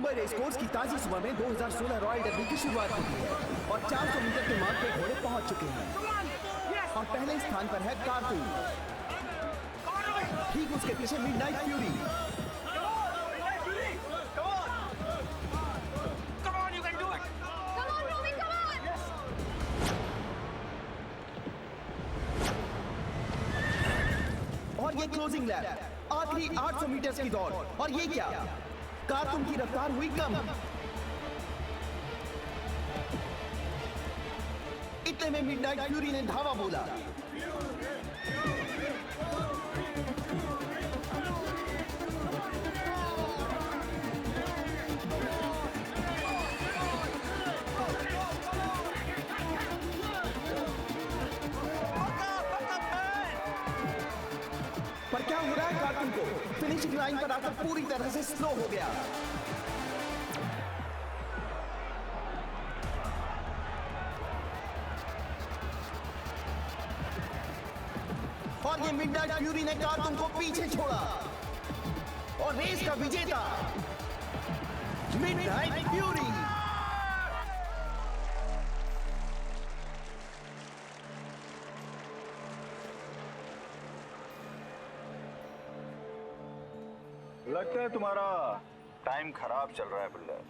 Mumbai race course की ताजी सुबह में 2016 रॉयल डर्बी की शुरुआत हुई है और 400 मीटर के मार्ग पे घोड़े पहुंच चुके हैं और पहले स्थान पर है कारतून, ठीक उसके पीछे मिडनाइट फ्यूरी, और ये क्लोजिंग लैप आखिरी 800 मीटर की दौड़। और ये क्या, कारतून की रफ्तार हुई कम। इतने में मिडनाइट फ्यूरी ने धावा बोला। पर क्या हो रहा है कारतून को? फिनिशिंग लाइन पर आकर पूरी तरह से स्लो हो गया। और ये मिडनाइट फ्यूरी ने कारतून को पीछे छोड़ा और रेस का विजेता मिडनाइट फ्यूरी। लगता है तुम्हारा टाइम खराब चल रहा है बुल्लर।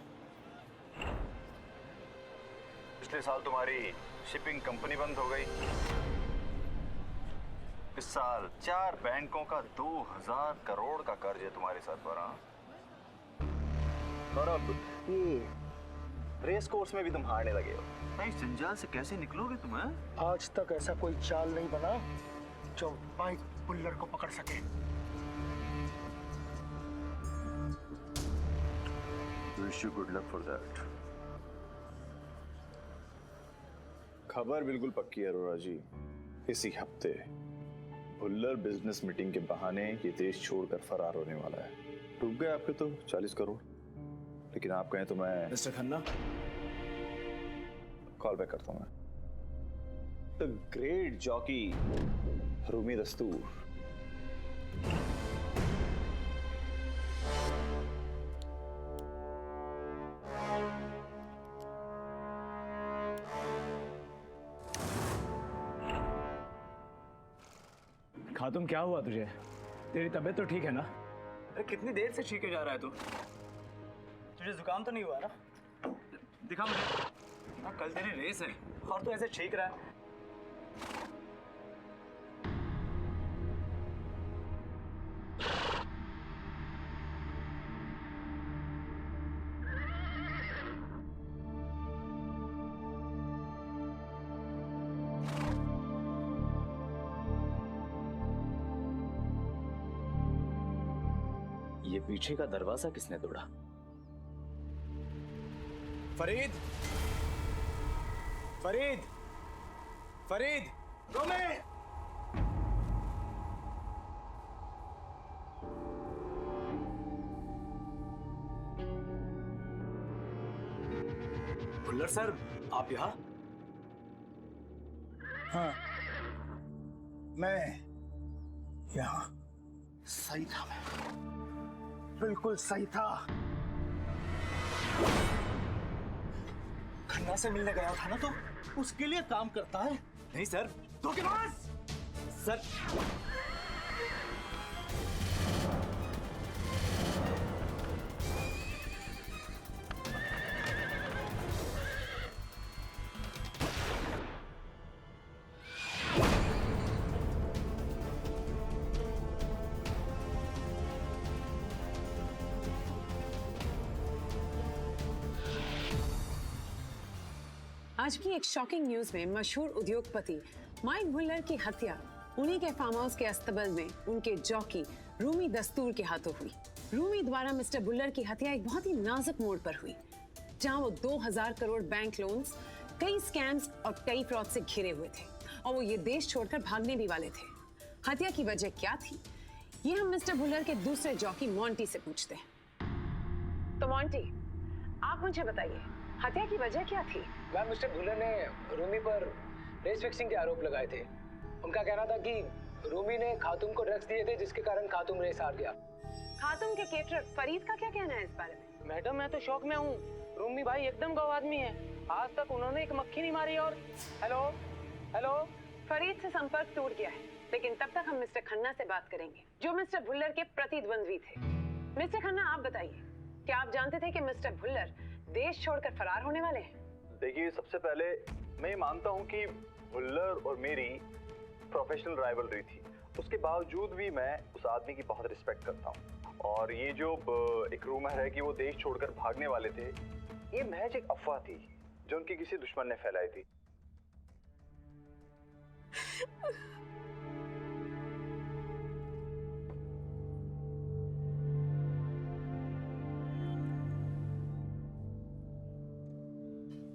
पिछले साल तुम्हारी शिपिंग कंपनी बंद हो गई, इस साल 4 बैंकों का 2000 करोड़ का कर्ज है तुम्हारे साथ पर। और अब ये रेस कोर्स में भी तुम हारने लगे हो। भाई जंजाल से कैसे निकलोगे तुम? आज तक ऐसा कोई चाल नहीं बना जो माइक बुल्लर को पकड़ सके। Wish you good luck for that. खबर बिल्कुल पक्की है अरोरा जी, इसी हफ्ते बुल्लर बिजनेस मीटिंग के बहाने ये देश छोड़कर फरार होने वाला है। डूब गए आपके तो 40 करोड़, लेकिन आप कहें तो मैं मिस्टर खन्ना कॉल बैक करता हूं। मैं द ग्रेट जॉकी रूमी दस्तूर। खातून क्या हुआ तुझे? तेरी तबीयत तो ठीक है ना? अरे कितनी देर से छींके जा रहा है तू? तुझे जुकाम तो नहीं हुआ ना? दिखा मुझे। हाँ, कल तेरी रेस है और तू ऐसे छींक रहा है। ये पीछे का दरवाजा किसने तोड़ा? फरीद, फरीद, फरीद, रोमे! बुल्लर सर, आप यहाँ? हाँ, मैं यहाँ सही था। मैं बिल्कुल सही था। खन्ना से मिलने गया था ना, तो उसके लिए काम करता है। नहीं सर, धोखेबाज! सर आज की एक शॉकिंग न्यूज में मशहूर उद्योगपति माइक बुल्लर की हत्या उन्हीं के फार्म हाउस के अस्तबल में उनके जॉकी रूमी दस्तूर के हाथों हुई। रूमी द्वारा मिस्टर बुल्लर की हत्या एक बहुत ही नाजुक मोड़ पर हुई, जहां वो 2000 करोड़ बैंक लोन्स, कई स्कैम्स और कई फ्रॉड से घिरे हुए थे और वो ये देश छोड़कर भागने भी वाले थे। हत्या की वजह क्या थी, ये हम मिस्टर बुल्लर के दूसरे जॉकी मोंटी से पूछते हैं। तो मोंटी, आप मुझे बताइए, हत्या की वजह क्या थी? मैम, मिस्टर बुल्लर ने रूमी पर रेस फिक्सिंग के आरोप लगाए थे। उनका कहना था कि रूमी ने खातून को ड्रग्स दिए थे, जिसके कारण खातून रेस हार गया। खातून के केटरर फरीद का क्या कहना है इस बारे में? मैडम मैं तो शौक में हूँ। रूमी भाई एकदम गौ आदमी है, आज तक उन्होंने एक मक्खी नहीं मारी। और हेलो हेलो, फरीद से संपर्क टूट गया है, लेकिन तब तक हम मिस्टर खन्ना से बात करेंगे, जो मिस्टर भुल्लर के प्रतिद्वंद्वी थे। मिस्टर खन्ना, आप बताइए, क्या आप जानते थे कि मिस्टर भुल्लर देश छोड़कर फरार होने वाले हैं? देखिए, सबसे पहले मैं ये मानता हूँ कि भुल्लर और मेरी प्रोफेशनल राइवलरी थी, उसके बावजूद भी मैं उस आदमी की बहुत रिस्पेक्ट करता हूँ। और ये जो एक रूमर है कि वो देश छोड़कर भागने वाले थे, ये महज एक अफवाह थी जो उनके किसी दुश्मन ने फैलाई थी।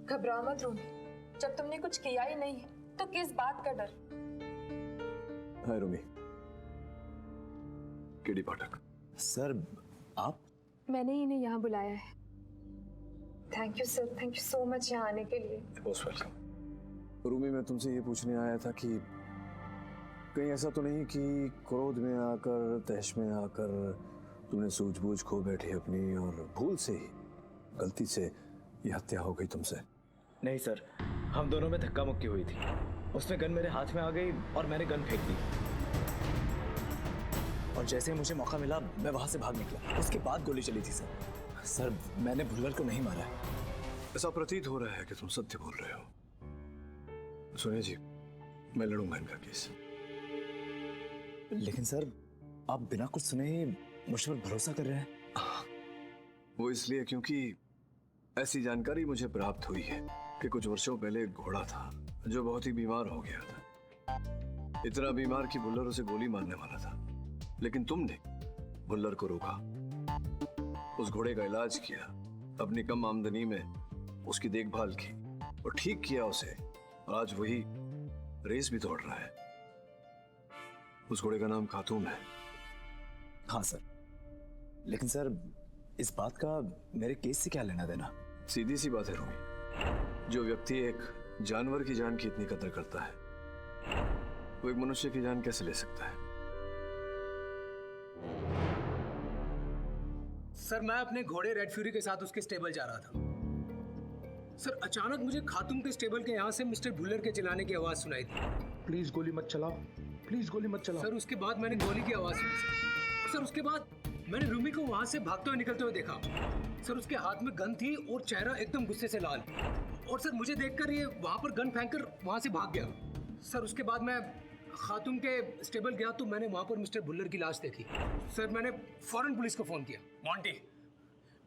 घबराओ मत रूमी, जब तुमने कुछ किया ही नहीं तो किस बात का डर। हाय रूमी। केडी पाठक। सर, आप? मैंने इन्हें यहाँ बुलाया है। Thank you sir, thank you so much यहाँ आने के लिए। Most welcome. रूमी, मैं तुमसे ये पूछने आया था कि कहीं ऐसा तो नहीं कि क्रोध में आकर, तहश में आकर तुमने सूझबूझ खो बैठी अपनी और भूल से ही, गलती से ये हत्या हो गई तुमसे? नहीं सर, हम दोनों में धक्का मुक्की हुई थी। उसने गन मेरे हाथ में आ गई और मैंने गन फेंक दी, और जैसे ही मुझे मौका मिला मैं वहां से भाग निकला। उसके बाद गोली चली थी सर। सर, मैंने भुल्लर को नहीं मारा है। ऐसा प्रतीत हो रहा है कि तुम सत्य बोल रहे हो। सुनिए जी, मैं लड़ूंगा इनका केस। लेकिन सर, आप बिना कुछ सुने ही मुझ पर भरोसा कर रहे हैं। वो इसलिए क्योंकि ऐसी जानकारी मुझे प्राप्त हुई है कि कुछ वर्षों पहले एक घोड़ा था जो बहुत ही बीमार हो गया था। इतना बीमार कि भुल्लर उसे गोली मारने वाला था, लेकिन तुमने भुल्लर को रोका, उस घोड़े का इलाज किया, अपनी कम आमदनी में उसकी देखभाल की और ठीक किया उसे। आज वही रेस भी दौड़ रहा है। उस घोड़े का नाम खातून है। हाँ सर, लेकिन सर इस बात का मेरे केस से क्या लेना देना? सीधी सी बात है रूमी, जो व्यक्ति एक जानवर की जान की इतनी कदर करता है, वो एक मनुष्य की जान कैसे ले सकता है? सर, मैं अपने घोड़े रेड फ्यूरी के साथ उसके स्टेबल जा रहा था। सर, अचानक मुझे खातून के स्टेबल के यहाँ से मिस्टर भुल्लर के चिल्लाने की आवाज सुनाई दी। प्लीज गोली मत चलाओ, प्लीज गोली मत चलाओ। सर, उसके बाद मैंने गोली की आवाज सुनी। सर, उसके बाद मैंने रूमी को वहां से भागते हुए निकलते हुए देखा। सर, उसके हाथ में गन थी और चेहरा एकदम गुस्से से लाल। और सर, मुझे देखकर ये वहां पर गन फेंककर वहां से भाग गया। सर, उसके बाद मैं खातून के स्टेबल गया तो मैंने वहां पर मिस्टर भुल्लर की लाश देखी। सर, मैंने फौरन पुलिस को फोन किया। मॉन्टी,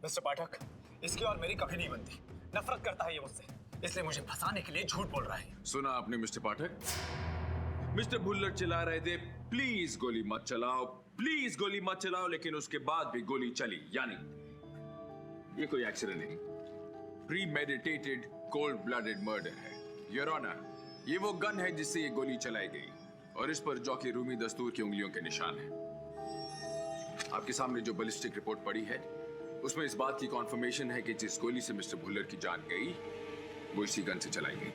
मिस्टर पाठक, इसकी और मेरी कभी नहीं बनती। नफरत करता है ये मुझसे, इसलिए मुझे फंसाने के लिए झूठ बोल रहा है। सुना आपने मिस्टर पाठक? मिस्टर भुल्लर चिल्ला रहे थे प्लीज गोली मत चलाओ, प्लीज गोली मत चलाओ, लेकिन उसके बाद भी गोली चली। यानी ये कोई एक्सीडेंट नहीं, प्रीमेडिटेटेड कोल्ड ब्लडेड मर्डर है। योर ऑनर, ये वो गन है जिससे ये गोली चलाई गई और इस पर जॉकी रूमी दस्तूर की उंगलियों के निशान हैं। आपके सामने जो बैलिस्टिक रिपोर्ट पड़ी है उसमें इस बात की कॉन्फर्मेशन है कि जिस गोली से मिस्टर भुल्लर की जान गई वो इसी गन से चलाई गई।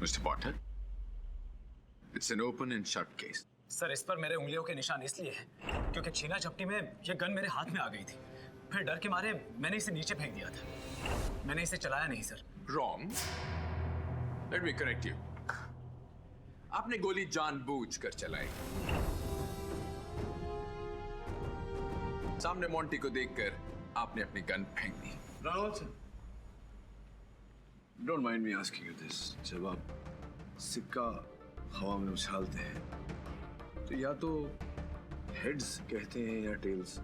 Mister Potter, it's an open and shut case. Sir, इस पर मेरे उंगलियों के निशान इसलिए हैं क्योंकि छीना झपटी में ये गन मेरे हाथ में आ गई थी। फिर डर के मारे मैंने इसे नीचे फेंक दिया था। मैंने इसे चलाया नहीं sir. Wrong. Let me correct you. आपने गोली जानबूझकर चलाई। सामने मोंटी को देखकर आपने अपनी गन फेंक दी। Don't mind me asking you this. जब आप सिक्का हवा में उछालते हैं तो या तो हेड्स कहते हैं या टेल्स।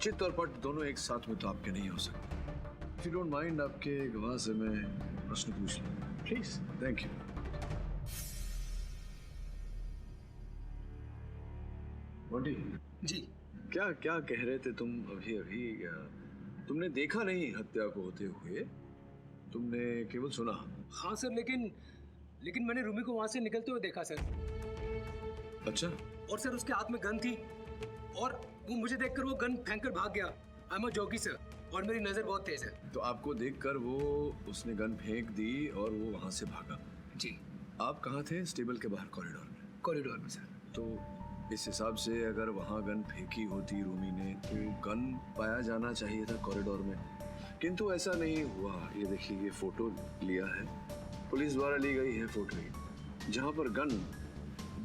चित और पट दोनों एक साथ में तो आपके नहीं हो सकते। इफ यू डोंट माइंड, आपके गवाह से मैं प्रश्न पूछ लूं प्लीज। Thank you. मोंटी जी। क्या क्या कह रहे थे तुम अभी अभी? तुमने देखा नहीं हत्या को होते हुए, तुमने केवल सुना? हाँ सर, लेकिन मैंने रूमी को वहां से निकलते हुए देखा सर। अच्छा। और सर, उसके हाथ में गन थी और वो मुझे देखकर वो गन फेंककर भाग गया। I am a jockey sir, और मेरी नजर बहुत तेज है। तो आपको देखकर वो उसने गन फेंक दी और वो वहां से भागा? जी। आप कहाँ थे? स्टेबल के बाहर कॉरिडोर में? कॉरिडोर में सर। तो इस हिसाब से अगर वहाँ गन फेंकी होती रूमी ने तो गन पाया जाना चाहिए था कॉरिडोर में, किंतु ऐसा नहीं हुआ। ये देखिए, ये फोटो लिया है, पुलिस द्वारा ली गई है फोटो ही, जहाँ पर गन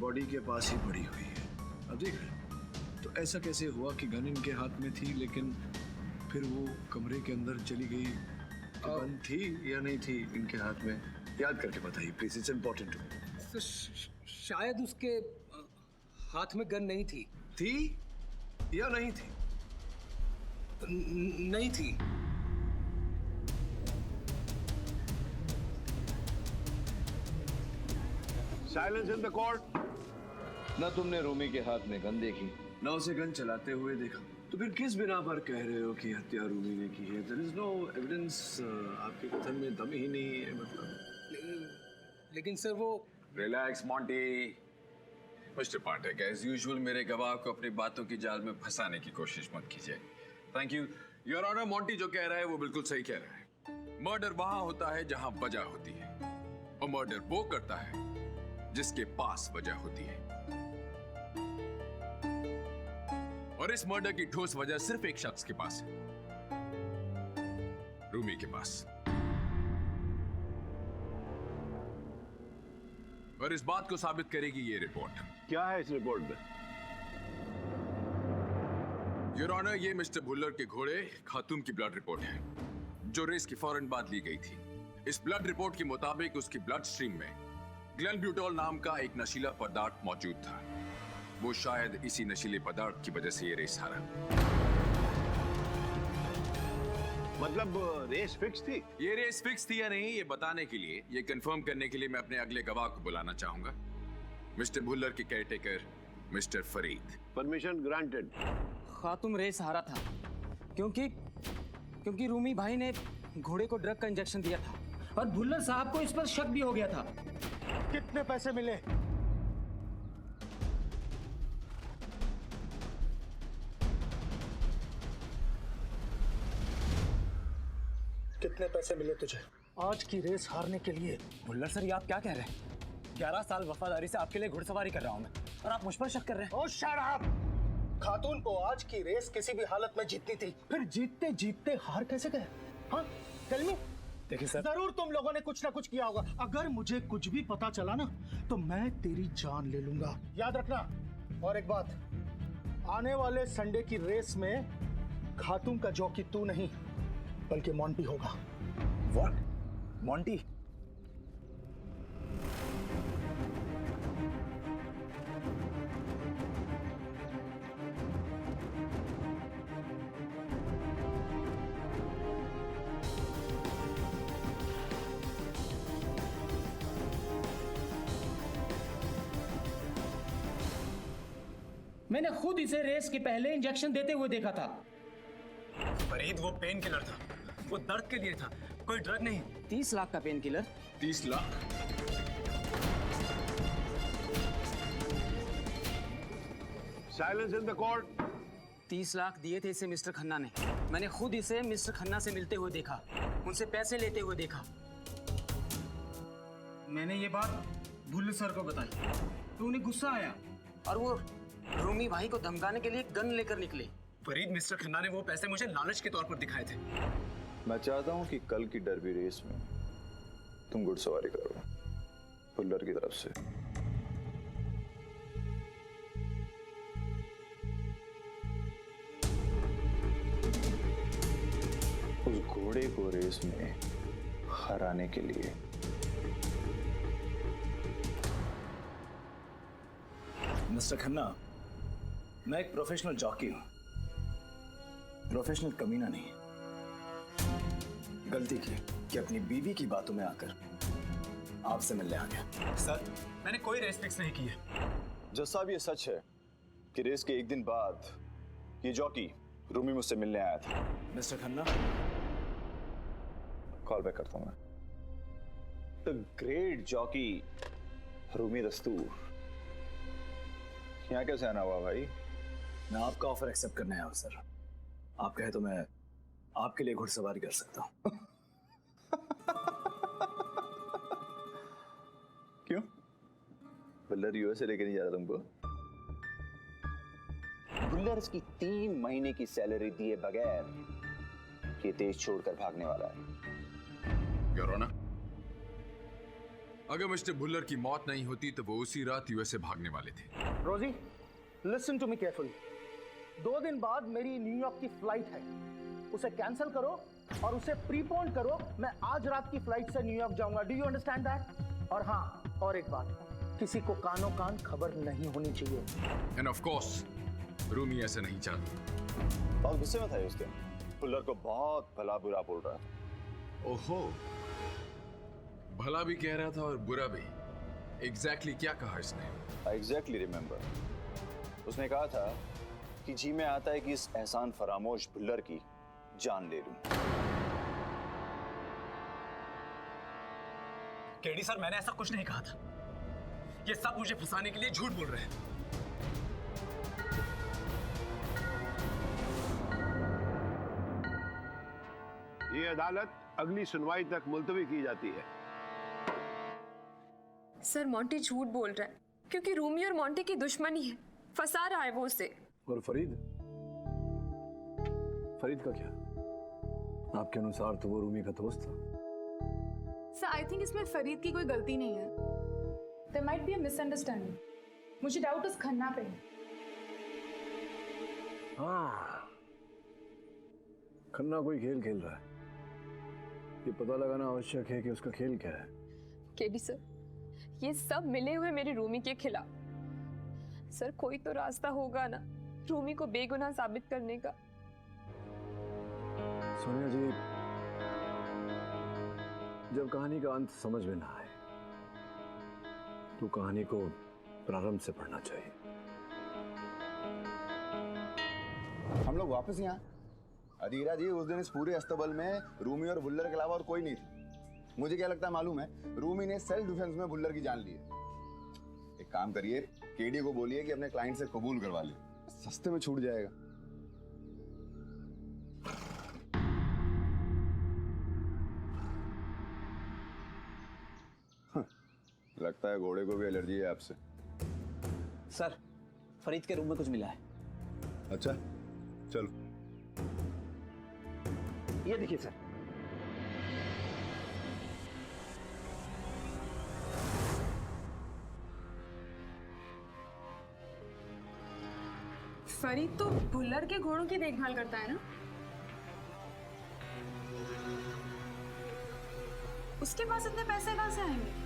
बॉडी के पास ही पड़ी हुई है। अब देख रहे हैं? तो ऐसा कैसे हुआ कि गन इनके हाथ में थी लेकिन फिर वो कमरे के अंदर चली गई? तो गन थी या नहीं थी इनके हाथ में? याद करके बताइए प्लीज, इट्स इम्पोर्टेंट। तो शायद उसके हाथ में गन नहीं थी। थी या नहीं थी? नहीं थी। Silence in the court. ना तुमने रूमी के हाथ में गन देखी, ना उसे गन चलाते हुए देखा, तो फिर किस बिना पर कह रहे हो कि हत्या रूमी ने की है? There is no evidence. आपके कथन में दम ही नहीं है। मतलब लेकिन सर वो रिलैक्स मॉन्टी। मिस्टर पाठक, एज यूजुअल मेरे गवाह को अपनी बातों की जाल में फंसाने की कोशिश मत कीजिए। Thank you your honour. Monty जो कह रहा है वो बिल्कुल सही कह रहा है। मर्डर वहां होता है जहां वजह होती है, और मर्डर वो करता है जिसके पास वजह होती है। और इस मर्डर की ठोस वजह सिर्फ एक शख्स के पास है, रूमी के पास। और इस बात को साबित करेगी ये रिपोर्ट। क्या है इस रिपोर्ट में? योर ऑनर, ये मिस्टर भुल्लर के घोड़े खातून की ब्लड रिपोर्ट है, जो रेस की फौरन बाद ली गई थी। इस ब्लड रिपोर्ट के मुताबिक उसकी ब्लड स्ट्रीम में ग्लेनब्यूटोल नाम का एक नशीला पदार्थ मौजूद था। वो शायद इसी नशीले पदार्थ की वजह से ये रेस हारा। मतलब रेस फिक्स थी? ये रेस फिक्स थी या नहीं ये बताने के लिए, ये कंफर्म करने के लिए मैं अपने अगले गवाह को बुलाना चाहूंगा, मिस्टर भुल्लर के caretaker mister Farid. Permission granted. खातून रेस हारा था क्योंकि रूमी भाई ने घोड़े को ड्रग का इंजेक्शन दिया था, और भुल्लर साहब को इस पर शक भी हो गया था। कितने पैसे मिले? कितने पैसे मिले तुझे आज की रेस हारने के लिए? भुल्लर सर, ये आप क्या कह रहे हैं? 11 साल वफादारी से आपके लिए घुड़सवारी कर रहा हूं मैं, और आप मुझ पर शक कर रहे हैं? ओ शट अप! खातून को आज की रेस किसी भी हालत में जीतनी थी, फिर जीतते जीतते हार कैसे गए? हाँ, टेल मी। देखिए सर, जरूर तुम लोगों ने कुछ ना कुछ किया होगा। अगर मुझे कुछ भी पता चला ना तो मैं तेरी जान ले लूंगा, याद रखना। और एक बात, आने वाले संडे की रेस में खातून का जॉकी तू नहीं बल्कि मॉन्टी होगा। व्हाट? मॉन्टी? मैंने खुद इसे रेस के पहले इंजेक्शन देते हुए देखा था। फरीद, वो पेन किलर था, वो दर्द के लिए था, कोई ड्रग नहीं। 30 लाख का pain killer. 30 lakh? Silence in the court. 30 lakh दिए थे इसे मिस्टर खन्ना ने। मैंने खुद इसे मिस्टर खन्ना से मिलते हुए देखा, उनसे पैसे लेते हुए देखा। मैंने ये बात भुल्लर सर को बताई तो उन्हें गुस्सा आया, और वो रूमी भाई को धमकाने के लिए गन लेकर निकले। फरीद, मिस्टर खन्ना ने वो पैसे मुझे लालच के तौर पर दिखाए थे। मैं चाहता हूं कि कल की डर्बी रेस में तुम घुड़सवारी करो भुल्लर की तरफ से। उस घोड़े को रेस में हराने के लिए। मिस्टर खन्ना, मैं एक प्रोफेशनल जॉकी हूं, प्रोफेशनल कमीना नहीं। गलती की कि अपनी बीवी की बातों में आकर आपसे मिलने आ गया। सर, मैंने कोई रेस फिक्स नहीं की है। जज साहब, ये सच है कि रेस के एक दिन बाद ये जॉकी रूमी मुझसे मिलने आया था। मिस्टर खन्ना, कॉल बैक करता हूं मैं। द ग्रेट जॉकी रूमी दस्तूर यहाँ कैसे आना हुआ भाई? मैं आपका ऑफर एक्सेप्ट करने आया हूं सर। आप कहे तो मैं आपके लिए घुड़सवारी कर सकता हूं। क्यों? भुल्लर यूएसए लेके नहीं जा रहा तुमको? भुल्लर इसकी 3 महीने की सैलरी दिए बगैर ये देश छोड़कर भागने वाला है। योर ऑनर, अगर मिस्टर भुल्लर की मौत नहीं होती तो वो उसी रात यूएसए भागने वाले थे। रोजी, लिसन टू मी केयरफुली। 2 दिन बाद मेरी न्यूयॉर्क की फ्लाइट है, उसे कैंसिल करो और उसे प्रीपोन करो। मैं आज रात की फ्लाइट से न्यूयॉर्क जाऊंगा। Do you understand that? और हाँ, और एक बात, किसी को कानो कान खबर नहीं होनी चाहिए। एंड ऑफ कोर्स रूमी ऐसा नहीं चाहती। बहुत गुस्से में था ये उसके। भुल्लर को बहुत भला बुरा बोल रहा था। ओहो, भला भी कह रहा था और बुरा भी। एग्जैक्टली क्या कहा इसने? आई एग्जैक्टली रिमेंबर। उसने कहा था कि जी में आता है कि इस एहसान फरामोश भुल्लर की जान ले लूं। केडी सर, मैंने ऐसा कुछ नहीं कहा था। ये सब मुझे फंसाने के लिए झूठ बोल रहे हैं। ये अदालत अगली सुनवाई तक मुलतवी की जाती है। सर, मोंटी झूठ बोल रहा है क्योंकि रूमी और मोंटी की दुश्मनी है। फंसा रहा है वो उसे। और फरीद? फरीद का क्या? आपके अनुसार तो वो रूमी का दोस्त था। सर, आई थिंक इसमें फरीद की कोई गलती नहीं है। There might be a misunderstanding. मुझे डाउट उस खन्ना पे है। हाँ, खन्ना कोई खेल खेल रहा है। ये पता लगाना आवश्यक है कि उसका खेल क्या है। केडी सर, ये सब मिले हुए मेरी रूमी के खिलाफ। सर, कोई तो रास्ता होगा ना रूमी को बेगुनाह साबित करने का। सोनिया जी, जब कहानी का अंत समझ में ना आए तो कहानी को प्रारंभ से पढ़ना चाहिए। हम लोग वापस यहाँ। अधीरा जी, उस दिन इस पूरे अस्तबल में रूमी और भुल्लर के अलावा और कोई नहीं था। मुझे क्या लगता है मालूम है? रूमी ने सेल्फ डिफेंस में भुल्लर की जान ली है। एक काम करिए, केडी को बोलिए कि अपने क्लाइंट से कबूल करवा ले, सस्ते में छूट जाएगा। लगता है घोड़े को भी एलर्जी है आपसे। सर, फरीद के रूम में कुछ मिला है। अच्छा, चलो। ये देखिए सर। फरीद तो भुल्लर के घोड़ों की देखभाल करता है ना? उसके पास इतने पैसे कहां से आएंगे?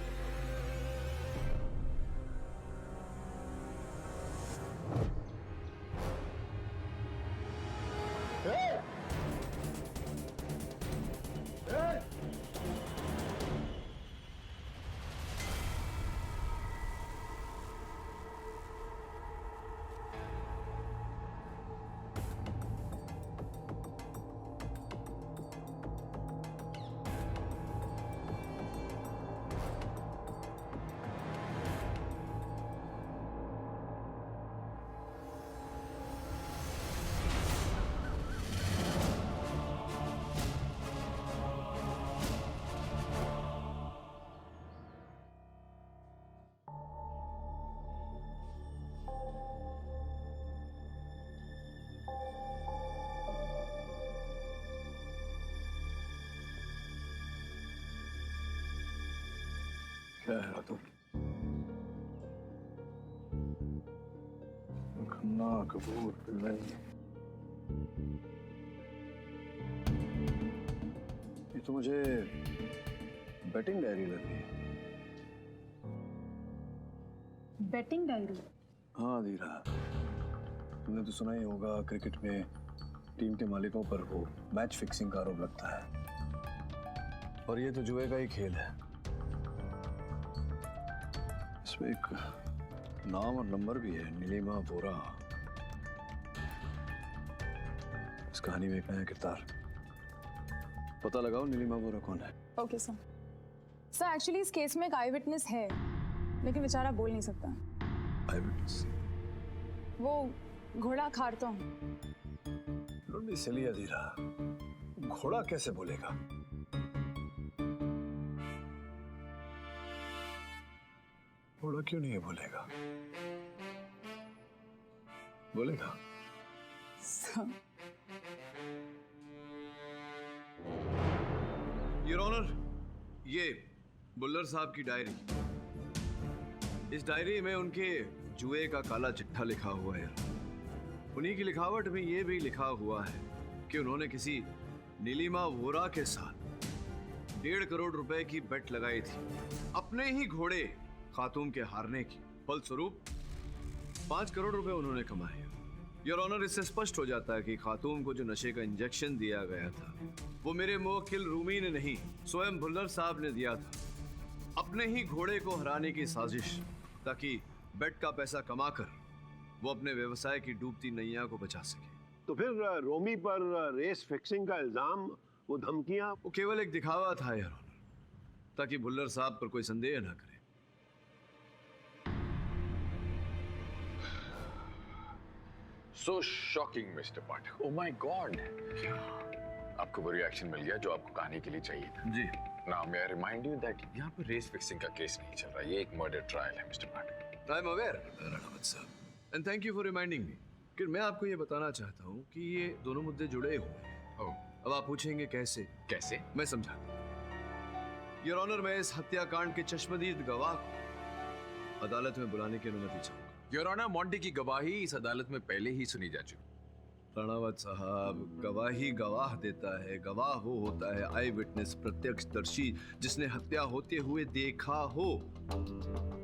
क्या है तुम? खन्ना, कपूर, पिल्लई, ये तो मुझे बैटिंग डायरी लग रही है। Batting diary? हाँ धीरा, तुमने तो सुना ही होगा क्रिकेट में टीम के मालिकों पर वो मैच फिक्सिंग का आरोप लगता है, और ये तो जुए का ही खेल है। इसमें एक नाम और नंबर भी है, नीलिमा बोरा। इस कहानी में एक नया किरदार। पता लगाओ नीलिमा बोरा कौन है। Okay sir. सर, एक्चुअली इस केस में एक आई विटनेस है, लेकिन बेचारा बोल नहीं सकता। आई विटनेस? वो घोड़ा खारता हूँ। डोंट बी सिली अधीरा, घोड़ा कैसे बोलेगा? थोड़ा क्यों नहीं बोलेगा? बोलेगा? सर, योर ऑनर, ये बुल्लर साहब की डायरी। इस डायरी में उनके जुए का काला चिट्ठा लिखा हुआ है। उन्हीं की लिखावट में ये भी लिखा हुआ है कि उन्होंने किसी नीलिमा वोरा के साथ 1.5 करोड़ रुपए की बेट लगाई थी अपने ही घोड़े खातूम के हारने की। फलस्वरूप 5 करोड़ रुपए उन्होंने कमाए। योर ऑनर, इससे स्पष्ट हो जाता है कि खातूम को जो नशे का इंजेक्शन दिया गया था वो मेरे मुवक्किल रूमी ने नहीं, स्वयं भुल्लर साहब ने दिया था अपने ही घोड़े को हराने की साजिश, ताकि बेट का पैसा कमाकर वो अपने व्यवसाय की डूबती नैया को बचा सके। तो फिर रोमी पर रेस फिक्सिंग का इल्जाम, वो धमकियां, वो केवल एक दिखावा था योर ऑनर, ताकि भुल्लर साहब पर कोई संदेह ना करे। So shocking mister Pathak. Oh my God, आपको वो रिएक्शन मिल गया जो आपको कहानी के लिए चाहिए था। जी। Now may I remind you that यहाँ पर रेस फिक्सिंग का केस नहीं चल रहा, ये एक मर्डर ट्रायल है mister Pathak. I am aware Ranawat साहब, and thank you for reminding me कि मैं आपको ये बताना चाहता हूँ कि ये दोनों मुद्दे जुड़े हुए हैं। अब आप पूछेंगे कैसे? कैसे? मैं समझाता। योर ऑनर, मैं इस हत्याकांड के चश्मदीद गवाह को अदालत में बुलाने की अनुमति चाहूंगा। योर ऑनर, मॉन्टी की गवाही इस अदालत में पहले ही सुनी जा चुकी। राणावत साहब, गवाही गवाह देता है, गवाह वो होता है आई विटनेस, प्रत्यक्षदर्शी, जिसने हत्या होते हुए देखा हो।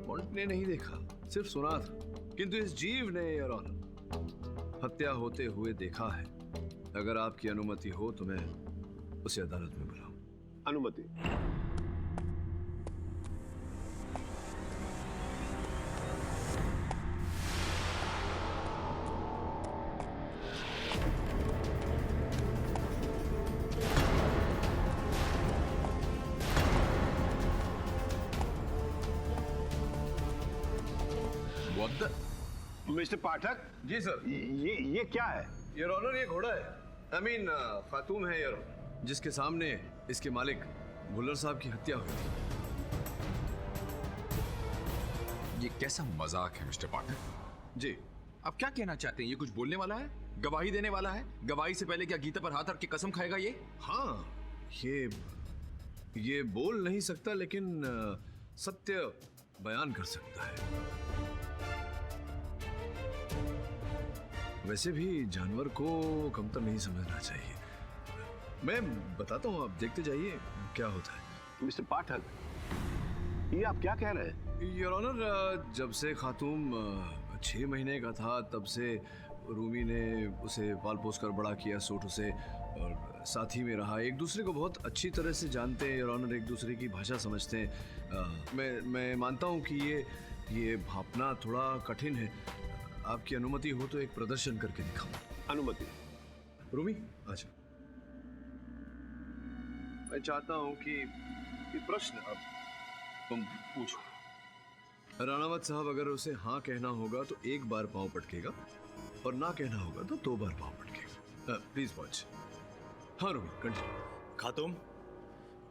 मॉन्टी ने नहीं देखा, सिर्फ सुना था, किंतु इस जीव ने योर ऑनर हत्या होते हुए देखा है। अगर आपकी अनुमति हो तो मैं उसे अदालत में बुलाऊं। अनुमति। मिस्टर पाठक। जी सर। ये क्या है? योर ऑनर, ये घोड़ा है, आई मीन खातूम है योर ऑनर, जिसके सामने इसके मालिक भुल्लर साहब की हत्या हुई थी। ये कैसा मजाक है मिस्टर पाठक? जी। आप क्या कहना चाहते हैं? ये कुछ बोलने वाला है, गवाही देने वाला है? गवाही से पहले क्या गीता पर हाथ रख के कसम खाएगा ये? हाँ, ये बोल नहीं सकता, लेकिन सत्य बयान कर सकता है। वैसे भी जानवर को कमतर नहीं समझना चाहिए। मैं बताता हूँ, आप देखते जाइए क्या होता है। मिस्टर पाठक, ये आप क्या कह रहे हैं? योर ऑनर, जब से खातूम 6 महीने का था तब से रूमी ने उसे पाल पोस कर बड़ा किया, सूट उसे और साथी में रहा। एक दूसरे को बहुत अच्छी तरह से जानते हैं योर ऑनर, एक दूसरे की भाषा समझते हैं। मैं मानता हूँ कि ये भापना थोड़ा कठिन है। आपकी अनुमति हो तो एक प्रदर्शन करके दिखाऊं। अनुमति। रूमी, अच्छा, मैं चाहता हूं कि ये प्रश्न अब तुम पूछो। राणावत साहब, अगर उसे हाँ कहना होगा तो 1 बार पांव पटकेगा और ना कहना होगा तो 2 बार पांव पटकेगा। Please watch. हाँ रूमी, कंटिन्यू। खातूम,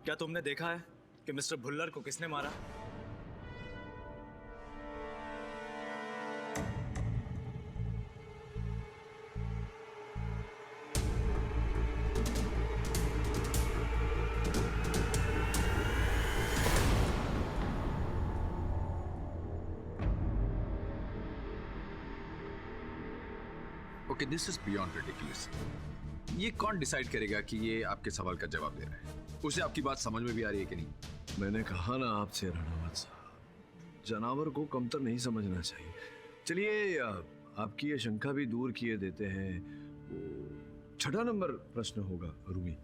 क्या तुमने देखा है कि मिस्टर भुल्लर को किसने मारा? Okay, this is beyond ridiculous. ये कौन डिसाइड करेगा कि ये आपके सवाल का जवाब दे रहा है? उसे आपकी बात समझ में भी आ रही है कि नहीं? मैंने कहा ना आपसे राणावत साहब, जानवर को कमतर नहीं समझना चाहिए। चलिए, आपकी ये शंका भी दूर किए देते हैं। 6 नंबर प्रश्न होगा रूमी,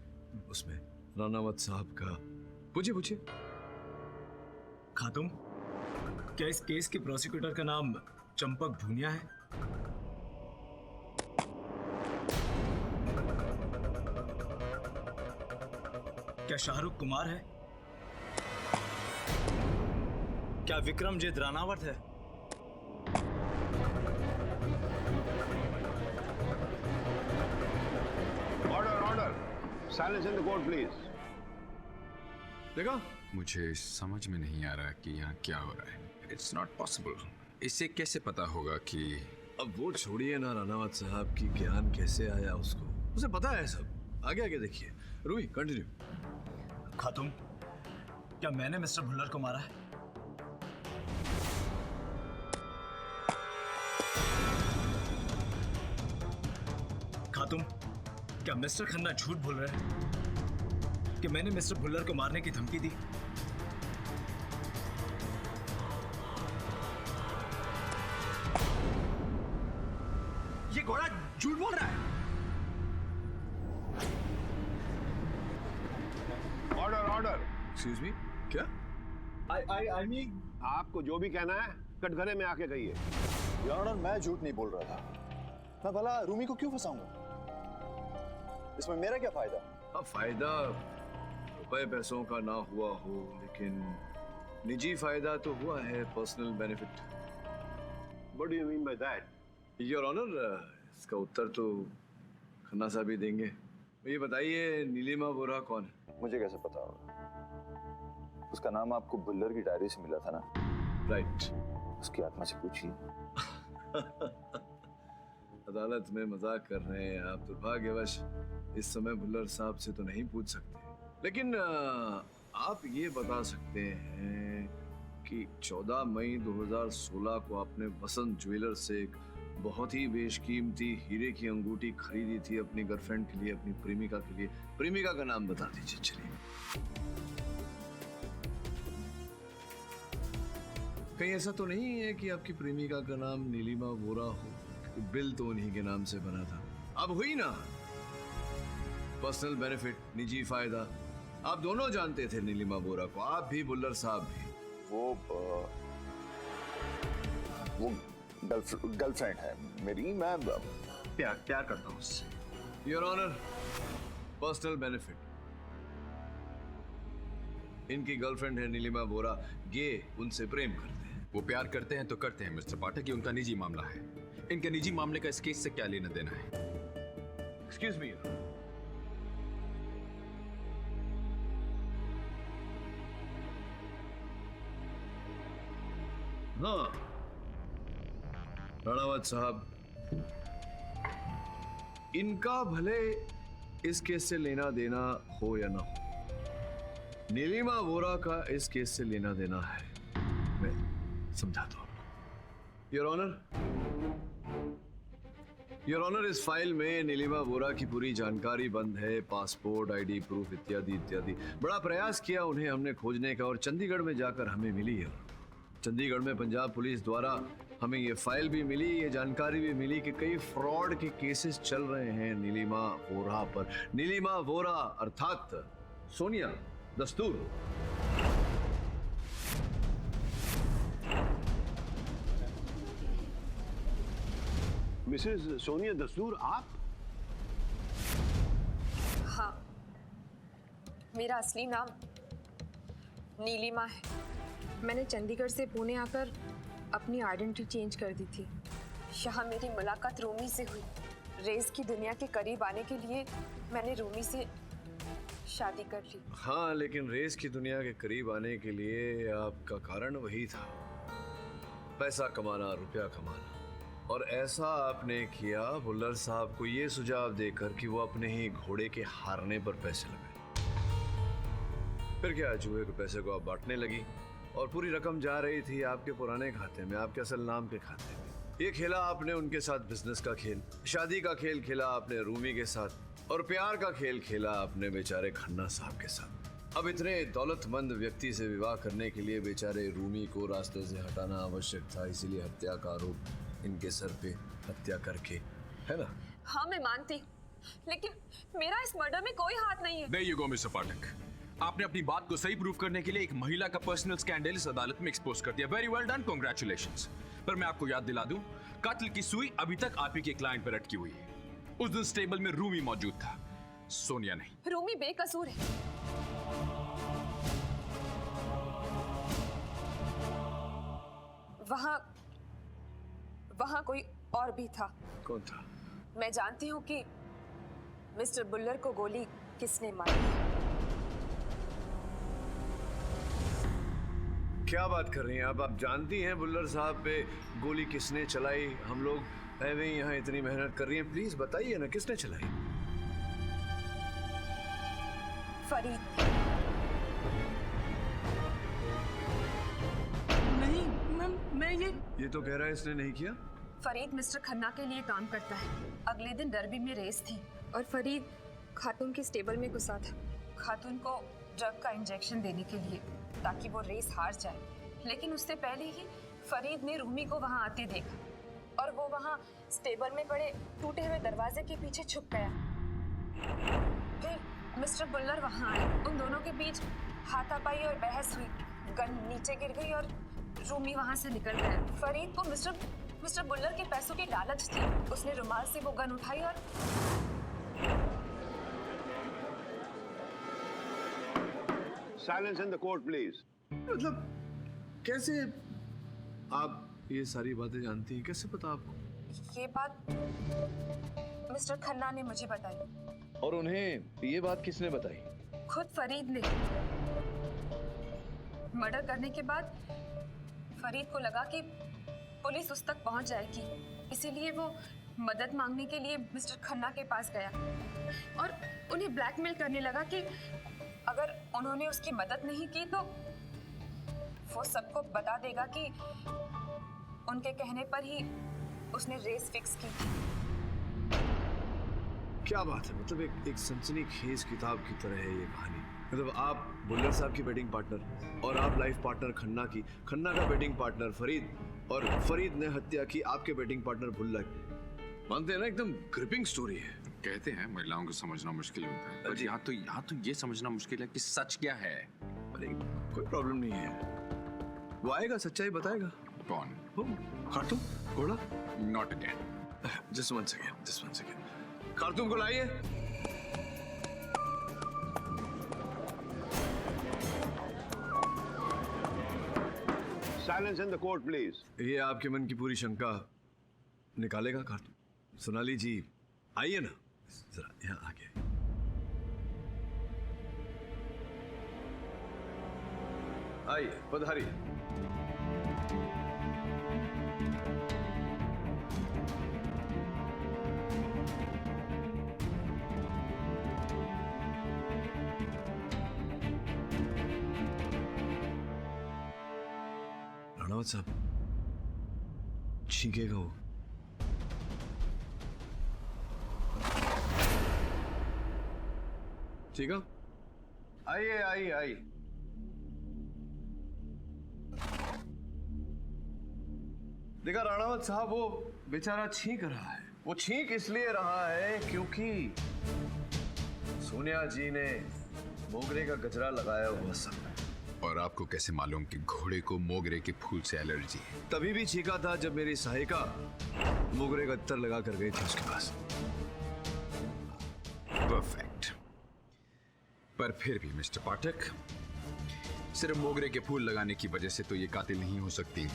उसमें राणावत साहब का। पूछिए। खातूम, क्या इस केस के प्रोसिक्यूटर का नाम चंपक भूनिया है? क्या शाहरुख कुमार है? क्या विक्रमजीत राणावत है? Order. Silence in the court please. देखा? मुझे समझ में नहीं आ रहा कि यहाँ क्या हो रहा है। It's not possible. इसे कैसे पता होगा कि अब वो छोड़िए ना रानावत साहब की ज्ञान कैसे आया उसको, उसे पता है सब। आगे आगे देखिए। रूही कंटिन्यू। खातून, क्या मैंने मिस्टर भुल्लर को मारा है? खातून, क्या मिस्टर खन्ना झूठ बोल रहे हैं कि मैंने मिस्टर भुल्लर को मारने की धमकी दी? ये घोड़ा झूठ बोल रहा है। Order order. एक्सक्यूज मी, क्या? आई मीन आपको जो भी कहना है कटघरे में आके कहिए। योर ऑनर, मैं झूठ नहीं बोल रहा था। मैं भला रूमी को क्यों फंसाऊंगा? इसमें मेरा क्या फायदा? अब फायदा रुपए पैसों का ना हुआ हो, लेकिन निजी फायदा तो हुआ है, personal benefit. What do you mean by that? Your honour, इसका उत्तर तो खन्ना साहब ही देंगे। ये बताइए नीलिमा वोरा कौन है? मुझे कैसे पता होगा? उसका नाम आपको भुल्लर की डायरी से मिला था ना? राइट। उसकी आत्मा से पूछिए। अदालत में मजाक कर रहे हैं आप। दुर्भाग्यवश इस समय भुल्लर साहब से तो नहीं पूछ सकते, लेकिन आप ये बता सकते हैं कि 14 मई 2016 को आपने वसंत ज्वेलर से एक बहुत ही बेशकीमती हीरे की अंगूठी खरीदी थी अपनी गर्लफ्रेंड के लिए, अपनी प्रेमिका के लिए। प्रेमिका का नाम बता दीजिए। चलिए। कहीं ऐसा तो नहीं है कि आपकी प्रेमिका का नाम नीलिमा वोरा हो? बिल तो उन्हीं के नाम से बना था। अब हुई ना पर्सनल बेनिफिट, निजी फायदा। आप दोनों जानते थे नीलिमा वोरा को, आप भी भुल्लर साहब भी। वो गर्लफ्रेंड है मेरी। मैं प्यार करता हूँ उससे। Your honour, personal benefit. इनकी गर्लफ्रेंड है नीलिमा वोरा, ये उनसे प्रेम करते हैं। वो प्यार करते हैं तो करते हैं मिस्टर पाठक, ये उनका निजी मामला है। इनके निजी मामले का इस केस से क्या लेना देना है? Excuse me. हाँ राणावत साहब, इनका भले इस केस से लेना देना हो या ना हो, नीलिमा वोरा का इस केस से लेना देना है। मैं समझाता हूं आपको। योर ऑनर, इस फाइल में नीलिमा वोरा की पूरी जानकारी बंद है, पासपोर्ट, आईडी प्रूफ इत्यादि इत्यादि। बड़ा प्रयास किया उन्हें हमने खोजने का, और चंडीगढ़ में जाकर हमें मिली है। चंडीगढ़ में पंजाब पुलिस द्वारा हमें ये फाइल भी मिली, ये जानकारी भी मिली कि कई फ्रॉड के केसेस चल रहे हैं नीलिमा वोरा पर। नीलिमा वोरा अर्थात सोनिया दस्तूर। मिसेस सोनिया दस्तूर, आप? हाँ, मेरा असली नाम नीलिमा है। मैंने चंडीगढ़ से पुणे आकर अपनी आइडेंटिटी चेंज कर दी थी। यहाँ मेरी मुलाकात रूमी से हुई। रेस की दुनिया के करीब आने के लिए मैंने रूमी से शादी कर ली। हाँ, लेकिन रेस की दुनिया के करीब आने के लिए आपका कारण वही था, पैसा कमाना, रुपया कमाना। और ऐसा आपने किया भुल्लर साहब को ये सुझाव देकर कि वो अपने ही घोड़े के हारने पर पैसे लगाए। फिर क्या, जुए के पैसे को आप बांटने लगी और पूरी रकम जा रही थी आपके पुराने खाते में, आपके असल नाम के खाते में। ये खेला आपने उनके साथ बिजनेस का खेल, शादी का खेल खेला आपने रूमी के साथ, और प्यार का खेल खेला आपने बेचारे खन्ना साहब के साथ। अब इतने दौलतमंद व्यक्ति से विवाह करने के लिए बेचारे रूमी को रास्ते से हटाना आवश्यक था, इसीलिए हत्या का आरोप इनके सर पे हत्या करके, है ना? हाँ, मैं मानती हूँ, लेकिन मेरा इस मर्डर में कोई हाथ नहीं है। There you go, मिस्टर पाठक। आपने अपनी बात को सही प्रूव करने के लिए एक महिला का पर्सनल स्कैंडल इस अदालत में एक्सपोज कर दिया। Very well done, congratulations. पर मैं आपको याद दिला दूं, कत्ल की सुई अभी तक आप ही के क्लाइंट पर अटकी हुई है। उस दिन स्टेबल में रूमी मौजूद था, सोनिया नहीं। रूमी बेकसूर है। वहां कोई और भी था। कौन था? मैं जानती हूँ कि मिस्टर बुल्लर को गोली किसने मारी। क्या बात कर रही हैं आप जानती हैं बुल्लर साहब पे गोली किसने चलाई? हम लोग ऐवे ही यहाँ इतनी मेहनत कर रही हैं, प्लीज बताइए ना किसने चलाई? फरीद। नहीं मैं ये तो कह रहा है इसने नहीं किया। फरीद मिस्टर खन्ना के लिए काम करता है। अगले दिन डरबी में रेस थी और फरीद खातून के स्टेबल में घुसा था खातून को ड्रग का इंजेक्शन देने के लिए ताकि वो रेस हार जाए। लेकिन उससे पहले ही फरीद ने रूमी को वहां आते देखा और वो वहां स्टेबल में पड़े टूटे हुए दरवाजे के पीछे छुप गया। फिर मिस्टर बुल्लर वहां आए। उन दोनों के बीच हाथापाई और बहस हुई। गन नीचे गिर गई और रूमी वहां से निकल गया। फरीद को मिस्टर बुल्लर के पैसों की लालच थी। उसने रुमाल से वो गन उठाई और silence in the court please. मतलब कैसे आप ये सारी बातें जानती हैं? कैसे पता आपको? ये बात मिस्टर खन्ना ने मुझे बताई। और उन्हें ये बात किसने बताई? खुद फरीद ने। मर्डर करने के बाद फरीद को लगा कि पुलिस उस तक पहुंच जाएगी, इसीलिए वो मदद मांगने के लिए मिस्टर खन्ना के पास गया और उन्हें ब्लैकमेल करने लगा कि अगर उन्होंने उसकी मदद नहीं की तो वो सबको बता देगा कि उनके कहने पर ही उसने रेस फिक्स की थी। क्या बात है, मतलब एक सनसनीखेज किताब की तरह है ये कहानी। मतलब आप बुल्लर साहब की बेटिंग पार्टनर और आप लाइफ पार्टनर खन्ना की, खन्ना का बेटिंग पार्टनर फरीद और फरीद ने हत्या की आपके बेटिंग पार्टनर बुल्लर। मानते हैं ना, एकदम ग्रिपिंग स्टोरी है। कहते हैं महिलाओं को समझना मुश्किल होता है, पर यहाँ तो ये समझना मुश्किल है कि सच क्या है। अरे कोई प्रॉब्लम नहीं है, वो आएगा, सच्चाई बताएगा। कौन? खार्तूम घोड़ा? Not again. Just one second. Khartoum को लाइए। Silence in the court please. ये आपके मन की पूरी शंका निकालेगा खार्तूम। सोनाली जी आइए ना जरा यहाँ आगे। आइए, पधारिए। राणावत साहब छींकेगा वो। ठीक है, आइए। देखा राणावत साहब, वो बेचारा छींक रहा है। वो छींक इसलिए रहा है क्योंकि सोनिया जी ने मोगरे का गजरा लगाया हुआ सब। और आपको कैसे मालूम कि घोड़े को मोगरे के फूल से एलर्जी है? तभी भी छींका था जब मेरी सहायिका मोगरे का इत्तर लगा कर गई थी उसके पास। परफेक्ट। पर फिर भी मिस्टर पाठक, सिर्फ मोगरे के फूल लगाने की वजह से तो ये कातिल नहीं हो सकती।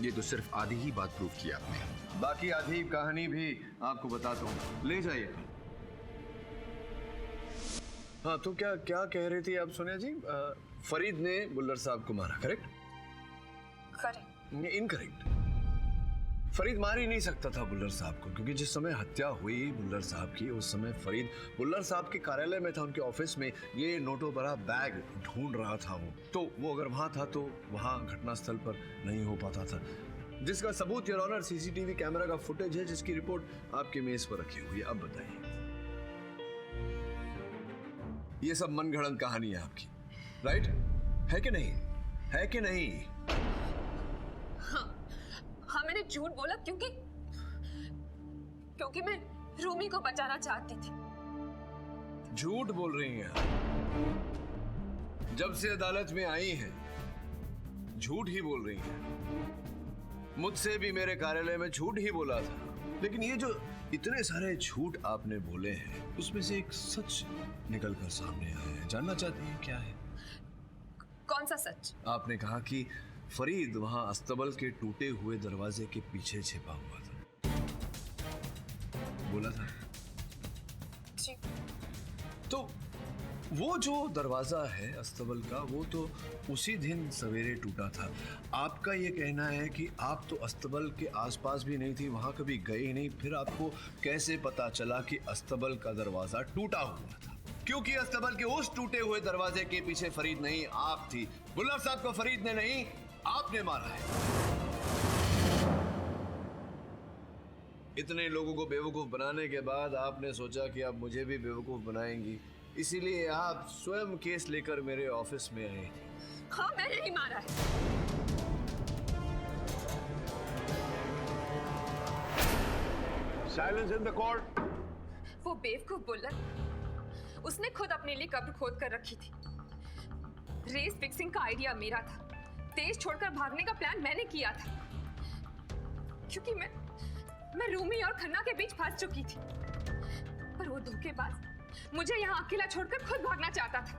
ये तो सिर्फ आधी ही बात प्रूव की आपने। बाकी आधी कहानी भी आपको बताता हूँ, ले जाइए। हाँ, तो क्या कह रही थी आप सोनिया जी? फरीद ने बुल्लर साहब को मारा, करेक्ट? करेक्ट। इनकरेक्ट। फरीद मार ही नहीं सकता था बुल्लर साहब को, क्योंकि जिस समय हत्या हुई बुल्लर साहब की, उस समय फरीद बुल्लर साहब के कार्यालय में था, उनके ऑफिस में। ये नोटों भरा बैग ढूंढ रहा था वो अगर वहां था तो वहां घटनास्थल पर नहीं हो पाता था, जिसका सबूत योर ऑनर सीसीटीवी कैमरा का फुटेज है, जिसकी रिपोर्ट आपके मेज पर रखी हुई है। अब बताइए, ये सब मनगढ़ंत कहानी है आपकी, राइट? है कि नहीं? है कि नहीं? हाँ, मैंने झूठ बोला क्योंकि मैं रूमी को बचाना चाहती थी। झूठ बोल रही हैं आप। जब से अदालत में आई हैं झूठ ही बोल रही हैं। मुझसे भी मेरे कार्यालय में झूठ ही बोला था, लेकिन ये जो इतने सारे झूठ आपने बोले हैं, उसमें से एक सच निकल कर सामने आया है। जानना चाहती हैं क्या है? कौन सा सच? आपने कहा कि फरीद वहां अस्तबल के टूटे हुए दरवाजे के पीछे छिपा हुआ था, बोला था जी। तो वो जो दरवाजा है अस्तबल का, वो तो उसी दिन सवेरे टूटा था। आपका ये कहना है कि आप तो अस्तबल के आसपास भी नहीं थी, वहां कभी गए ही नहीं, फिर आपको कैसे पता चला कि अस्तबल का दरवाजा टूटा हुआ था? क्योंकि अस्तबल के उस टूटे हुए दरवाजे के पीछे फरीद नहीं, आप थी। भुल्लर साहब को फरीद ने नहीं, आपने मारा है। इतने लोगों को बेवकूफ बनाने के बाद आपने सोचा कि आप मुझे भी बेवकूफ बनाएंगी, इसीलिए आप स्वयं केस लेकर मेरे ऑफिस में आए। हाँ, मैंने ही मारा है। Silence in the court. वो बेवकूफ बुल्लर, उसने खुद अपने लिए कब्र खोद कर रखी थी। रेस फिक्सिंग का आइडिया मेरा था, तेज छोड़कर भागने का प्लान मैंने किया था, क्योंकि मैं रूमी और खन्ना के बीच फंस चुकी थी। पर वो धोखेबाज मुझे यहाँ अकेला छोड़कर खुद भागना चाहता था।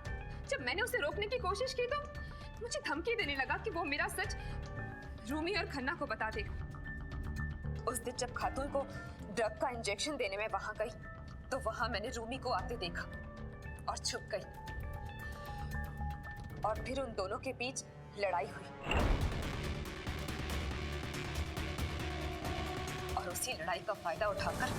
जब मैंने उसे रोकने की कोशिश की तो मुझे धमकी देने लगा कि वो मेरा सच रूमी और खन्ना को बता देगा। उस दिन जब खातून को ड्रग का इंजेक्शन देने में वहां गई तो वहां मैंने रूमी को आते देखा और छुप गई, और फिर उन दोनों के बीच लड़ाई हुई और उसी लड़ाई का फायदा उठाकर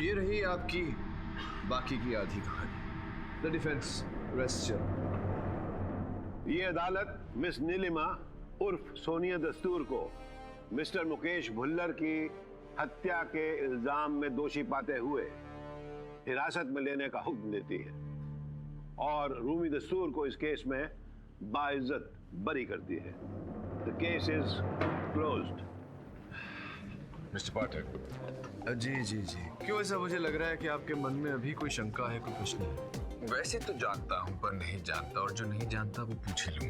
ये रही आपकी बाकी की आधी कहानी। The defence rest. ये अदालत मिस नीलिमा उर्फ सोनिया दस्तूर को मिस्टर मुकेश भुल्लर की हत्या के इल्जाम में दोषी पाते हुए हिरासत में लेने का हुक्म देती है और रूमी दस्तूर को इस केस में बाइज्जत बरी करती है। The case is closed. Mister Pathak. जी जी जी, क्यों ऐसा मुझे लग रहा है कि आपके मन में अभी कोई शंका है, कोई प्रश्न है? वैसे तो जानता हूं पर नहीं जानता, और जो नहीं जानता वो पूछ ही लूं।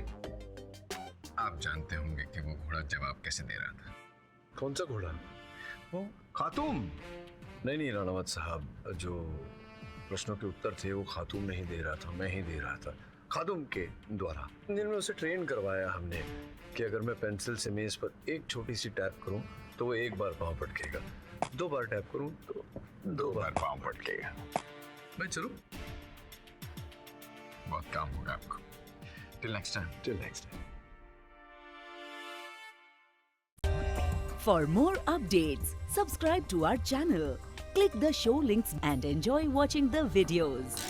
आप जानते होंगे कि वो घोड़ा जवाब कैसे दे रहा था। कौन सा घोड़ा? वो खातूम? नहीं राणावत साहब, जो प्रश्नों के उत्तर थे वो खातूम नहीं दे रहा था, मैं ही दे रहा था, खातूम के द्वारा। जिनमें उसे ट्रेन करवाया हमने कि अगर मैं पेंसिल से मेज पर एक छोटी सी टैप करूं तो वो एक बार पांव पटकेगा, 2 बार टैप करूं तो 2 बार पांव पटकेगा। मैं चलूं? बहुत काम होगा आपको। Till next time. For more updates, subscribe to our channel, click the show links and enjoy watching the videos.